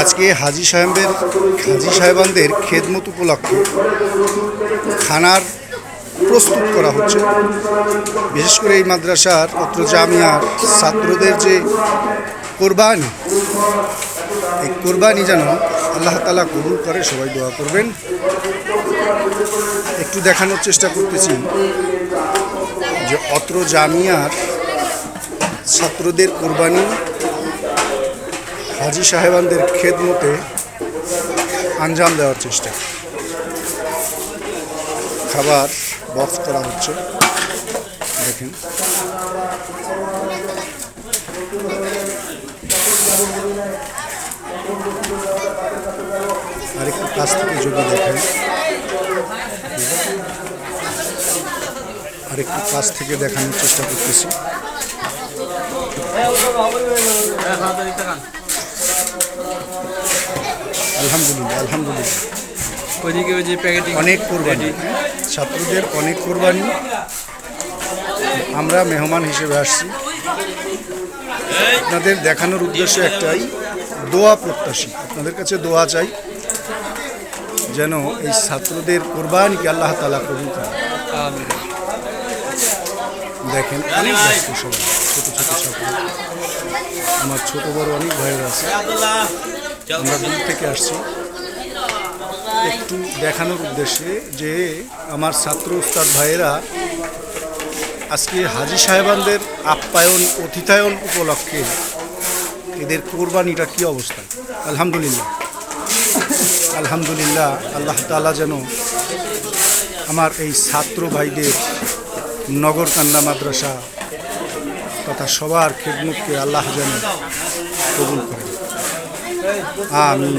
আজকে হাজি সাহেবানদের খেদমত উপলক্ষে খানার প্রস্তুত করা হচ্ছে। বিশেষ করে এই মাদ্রাসার অত্র জামিয়ার ছাত্রদের যে কোরবানি, এই কোরবানি যেন আল্লাহ তাআলা কবুল করে, সবাই দোয়া করবেন। একটু দেখানোর চেষ্টা করতেছি যে অত্র জামিয়ার ছাত্রদের কোরবানি হাজি সাহেবানদের খেদমতে আঞ্জাম দেওয়ার চেষ্টা। খাবার বক্স করা হচ্ছে, দেখেন। আরেকটু কাছ থেকে যদি দেখেন, আরেকটু কাছ থেকে দেখানোর চেষ্টা করতেছি। আলহামদুলিল্লাহ, আলহামদুলিল্লাহ। ওইদিকে ওই যে প্যাকেটিং অনেক কোরবানি, ছাত্রদের অনেক কোরবানি। আমরা মেহমান হিসেবে আসছি, আপনাদের দেখানোর উদ্দেশ্য একটাই, দোয়া প্রত্যাশী। আপনাদের কাছে দোয়া চাই যেন এই ছাত্রদের কোরবানিকে আল্লাহ তাআলা কবুল করেন। দেখেন অনেক ব্যস্ত সবাই, ছোট ছোট ছাত্র, আমার ছোট বড় অনেক ভাইয়েরা আছে। আমরা দূর থেকে আসছি একটু দেখানোর উদ্দেশ্যে যে আমার ছাত্র উস্তাদ ভাইয়েরা আজকে হাজি সাহেবানদের আপ্যায়ন অতিথায়ন উপলক্ষে এদের কোরবানিটা কী অবস্থা। আলহামদুলিল্লাহ, আলহামদুলিল্লাহ। আল্লাহ তাআলা যেন আমার এই ছাত্র ভাইদের নগরকান্দা মাদ্রাসা তথা সবার খেদমতকে আল্লাহ যেন কবুল করেন। আমিন।